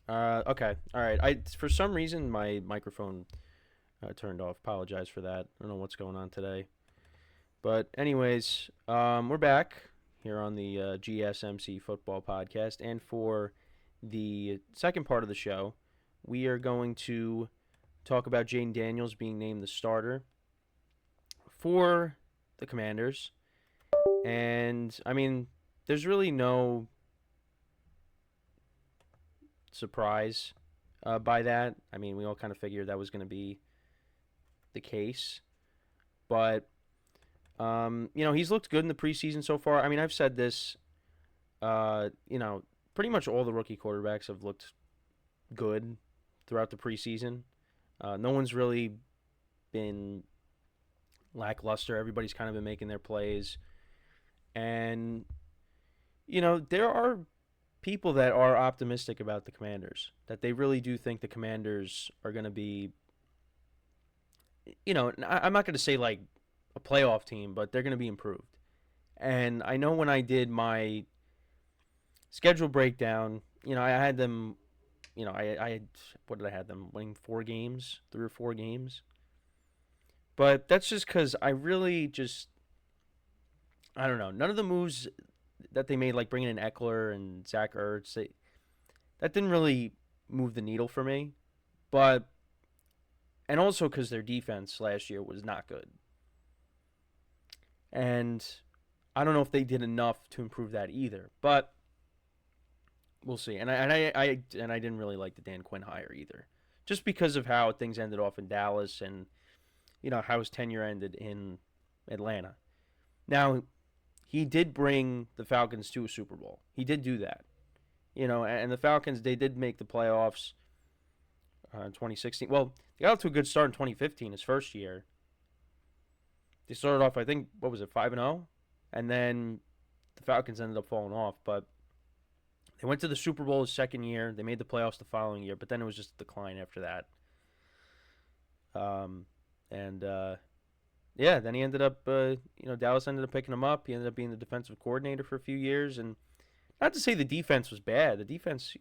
Okay. All right. For some reason my microphone turned off. Apologize for that. I don't know what's going on today. But anyways, we're back here on the GSMC football podcast, and for the second part of the show, we are going to talk about Jayden Daniels being named the starter for the Commanders. And I mean, there's really no surprise by that. I mean, we all kind of figured that was going to be the case. But he's looked good in the preseason so far. I mean, I've said this. Pretty much all the rookie quarterbacks have looked good throughout the preseason. No one's really been lackluster. Everybody's kind of been making their plays, and there are people that are optimistic about the Commanders. That they really do think the Commanders are going to be. I'm not going to say like a playoff team, but they're going to be improved. And I know when I did my schedule breakdown, I had them, I had, what did I have them winning 4 games, 3 or 4 games. But that's just because I really just, I don't know, none of the moves that they made, like bringing in Eckler and Zach Ertz, that didn't really move the needle for me. But, and also because their defense last year was not good. And I don't know if they did enough to improve that either. But we'll see. And I didn't really like the Dan Quinn hire either, just because of how things ended off in Dallas and how his tenure ended in Atlanta. Now, he did bring the Falcons to a Super Bowl. He did do that. And the Falcons, they did make the playoffs in 2016. Well, they got off to a good start in 2015, his first year. They started off, I think, what was it, 5-0? And then the Falcons ended up falling off. But they went to the Super Bowl his second year. They made the playoffs the following year, but then it was just a decline after that. And yeah, then he ended up, Dallas ended up picking him up. He ended up being the defensive coordinator for a few years, and not to say the defense was bad. The defense,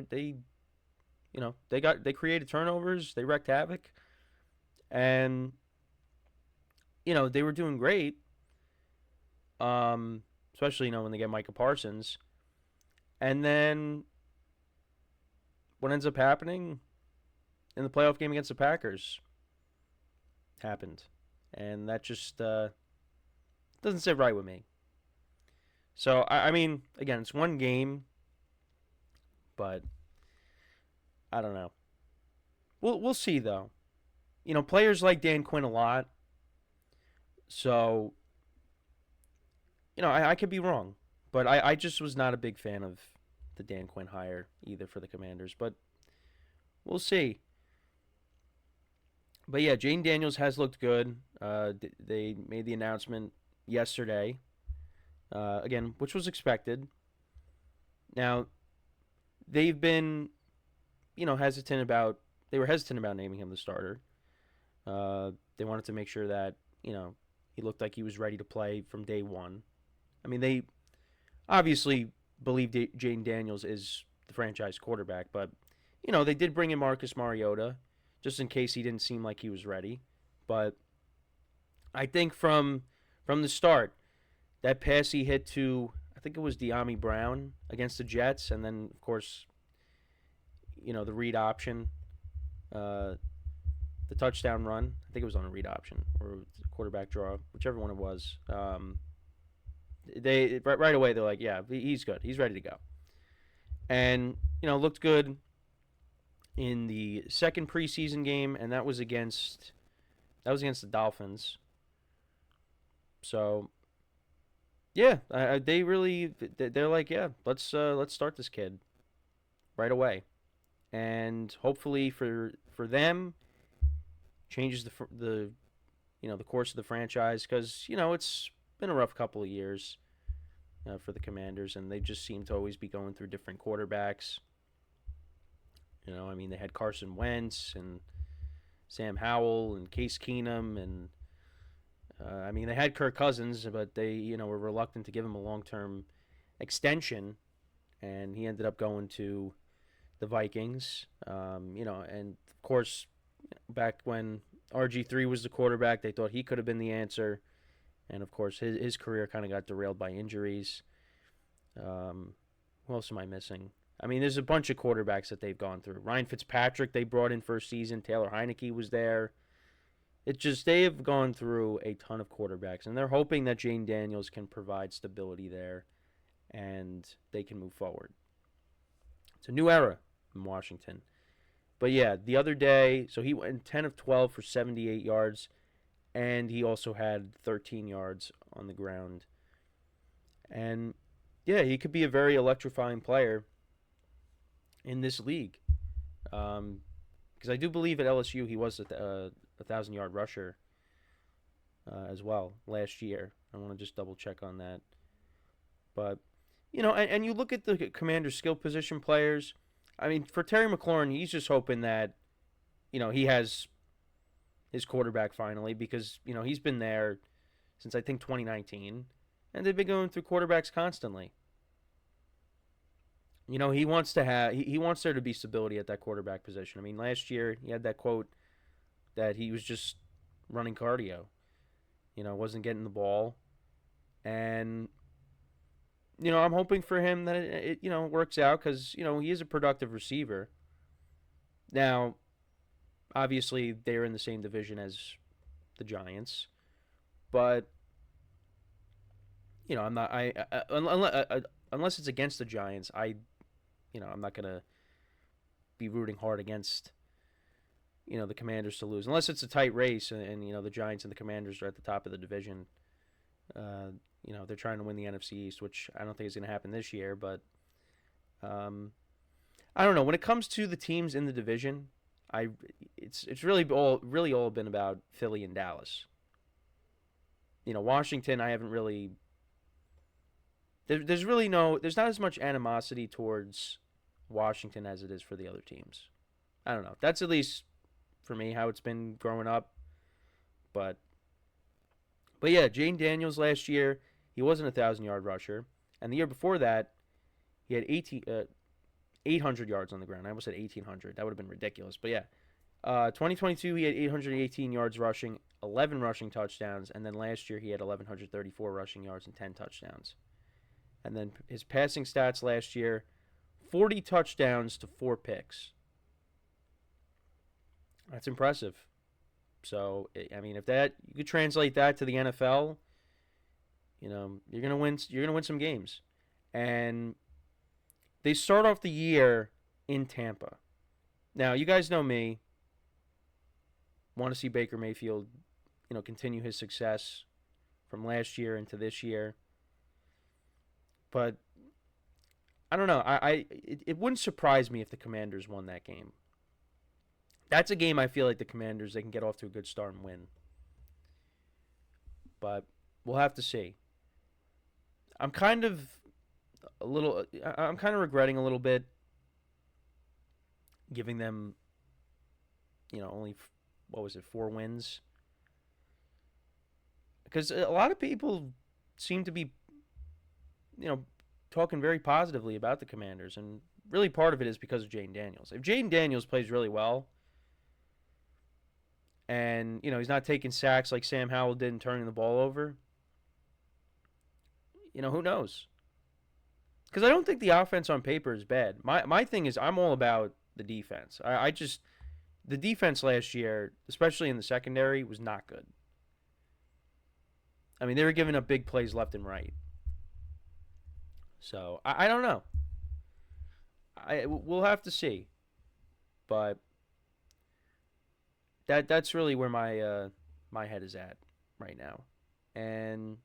they created turnovers, they wreaked havoc, and they were doing great. Especially when they get Micah Parsons, and then what ends up happening in the playoff game against the Packers happened. And that just doesn't sit right with me. So, I mean, again, it's one game, but I don't know. We'll see, though. Players like Dan Quinn a lot. So, I could be wrong. But I just was not a big fan of the Dan Quinn hire either for the Commanders. But we'll see. But yeah, Jayden Daniels has looked good. They made the announcement yesterday, again, which was expected. Now, they've been, hesitant about. They were hesitant about naming him the starter. They wanted to make sure that he looked like he was ready to play from day one. I mean, they obviously believe Jayden Daniels is the franchise quarterback, but they did bring in Marcus Mariota just in case he didn't seem like he was ready. But I think from the start, that pass he hit to, I think it was De'Ami Brown against the Jets, and then of course, the read option, the touchdown run. I think it was on a read option or quarterback draw, whichever one it was. They right away they're like, yeah, he's good, he's ready to go, and looked good in the second preseason game, and that was against the Dolphins. So yeah, they're like, yeah, let's start this kid right away, and hopefully for them changes the course of the franchise, because it's been a rough couple of years for the Commanders, and they just seem to always be going through different quarterbacks. I mean, they had Carson Wentz and Sam Howell and Case Keenum, and I mean, they had Kirk Cousins, but they were reluctant to give him a long-term extension, and he ended up going to the Vikings. And of course, back when RG3 was the quarterback, they thought he could have been the answer. And of course, his career kind of got derailed by injuries. Who else am I missing? I mean, there's a bunch of quarterbacks that they've gone through. Ryan Fitzpatrick, they brought in first season. Taylor Heineke was there. It's just they have gone through a ton of quarterbacks, and they're hoping that Jayden Daniels can provide stability there, and they can move forward. It's a new era in Washington. But yeah, the other day, so he went 10 of 12 for 78 yards, and he also had 13 yards on the ground. And yeah, he could be a very electrifying player in this league. Because I do believe at LSU he was a 1,000-yard rusher as well last year. I want to just double check on that. But, and you look at the Commander's skill position players. I mean, for Terry McLaurin, he's just hoping that, he has his quarterback finally because, he's been there since I think 2019. And they've been going through quarterbacks constantly. He wants he wants there to be stability at that quarterback position. I mean, last year he had that quote that he was just running cardio. Wasn't getting the ball. And I'm hoping for him that it works out because, he is a productive receiver. Now, obviously, they're in the same division as the Giants. But, I'm not, unless it's against the Giants, I'm not going to be rooting hard against, the Commanders to lose. Unless it's a tight race and the Giants and the Commanders are at the top of the division. They're trying to win the NFC East, which I don't think is going to happen this year. But I don't know. When it comes to the teams in the division, it's really all been about Philly and Dallas. Washington, I haven't really. There's not as much animosity towards Washington as it is for the other teams. I don't know. That's at least for me how it's been growing up. But yeah, Jayden Daniels last year, he wasn't a 1,000-yard rusher. And the year before that, he had 800 yards on the ground. I almost said 1,800. That would have been ridiculous. But yeah, 2022, he had 818 yards rushing, 11 rushing touchdowns. And then last year, he had 1,134 rushing yards and 10 touchdowns. And then his passing stats last year, 40 touchdowns to 4 picks. That's impressive. So, I mean, if you could translate that to the NFL, you're gonna win. You're gonna win some games. And they start off the year in Tampa. Now, you guys know me. Want to see Baker Mayfield, continue his success from last year into this year. But I don't know. It wouldn't surprise me if the Commanders won that game. That's a game I feel like the Commanders, they can get off to a good start and win. But we'll have to see. I'm kind of regretting a little bit giving them, only, 4 wins? Because a lot of people seem to be, talking very positively about the Commanders. And really part of it is because of Jayden Daniels. If Jayden Daniels plays really well, and, he's not taking sacks like Sam Howell did and turning the ball over, who knows? Because I don't think the offense on paper is bad. My thing is I'm all about the defense. The defense last year, especially in the secondary, was not good. I mean, they were giving up big plays left and right. So, I don't know. We'll have to see. But that's really where my head is at right now. And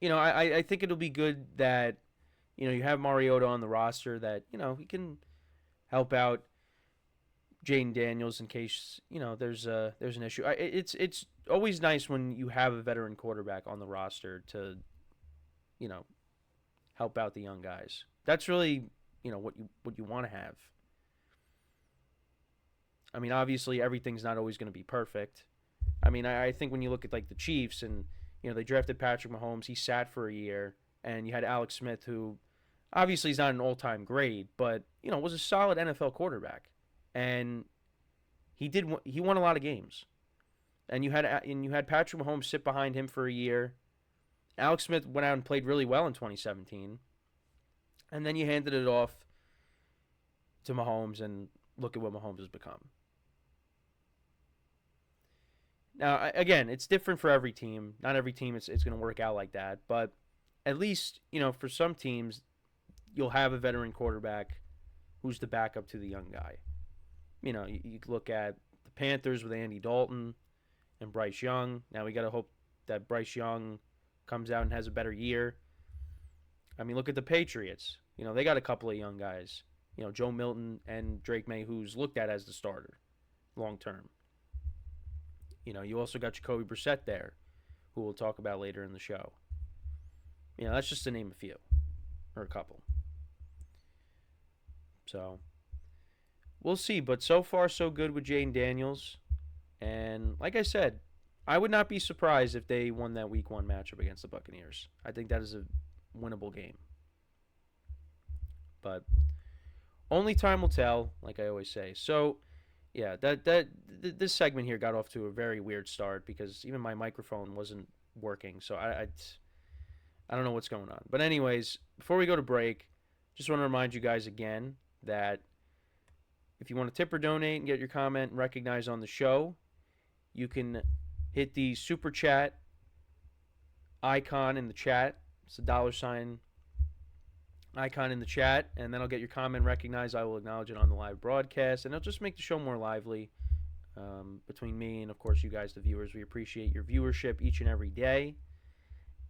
I think it'll be good that you have Mariota on the roster, that he can help out Jayden Daniels in case there's an issue. It's always nice when you have a veteran quarterback on the roster to help out the young guys. That's really what you want to have. I mean, obviously everything's not always going to be perfect. I mean, I think when you look at like the Chiefs and they drafted Patrick Mahomes, he sat for a year, and you had Alex Smith, who Obviously, he's not an all-time great, but was a solid NFL quarterback, and he won a lot of games. And you had Patrick Mahomes sit behind him for a year. Alex Smith went out and played really well in 2017, and then you handed it off to Mahomes, and look at what Mahomes has become. Now, again, it's different for every team. Not every team it's going to work out like that, but at least for some teams, you'll have a veteran quarterback who's the backup to the young guy. You look at the Panthers with Andy Dalton and Bryce Young. Now we got to hope that Bryce Young comes out and has a better year. I mean, look at the Patriots. They got a couple of young guys. Joe Milton and Drake May, who's looked at as the starter long term. You also got Jacoby Brissett there, who we'll talk about later in the show. That's just to name a few or a couple. So we'll see, but so far so good with Jayden Daniels. And like I said, I would not be surprised if they won that Week 1 matchup against the Buccaneers. I think that is a winnable game. But only time will tell, like I always say. So, yeah, this segment here got off to a very weird start because even my microphone wasn't working. So I don't know what's going on. But anyways, before we go to break, just want to remind you guys again that if you want to tip or donate and get your comment recognized on the show, you can hit the super chat icon in the chat. It's a $ icon in the chat, and then I'll get your comment recognized. I will acknowledge it on the live broadcast, and it'll just make the show more lively between me and, of course, you guys, the viewers. We appreciate your viewership each and every day.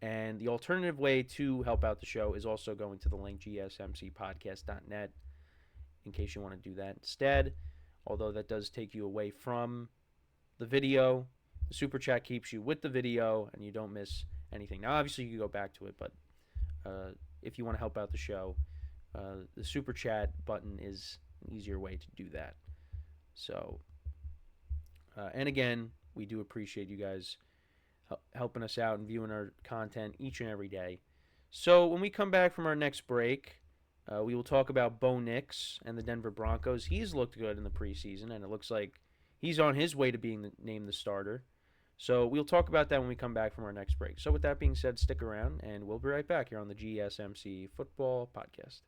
And the alternative way to help out the show is also going to the link GSMCPodcast.net in case you want to do that instead. Although that does take you away from the video. The super chat keeps you with the video and you don't miss anything. Now, obviously, you can go back to it, but if you want to help out the show, the super chat button is an easier way to do that. So, and again, we do appreciate you guys helping us out and viewing our content each and every day. So when we come back from our next break, we will talk about Bo Nix and the Denver Broncos. He's looked good in the preseason, and it looks like he's on his way to being named the starter. So we'll talk about that when we come back from our next break. So with that being said, stick around, and we'll be right back here on the GSMC Football Podcast.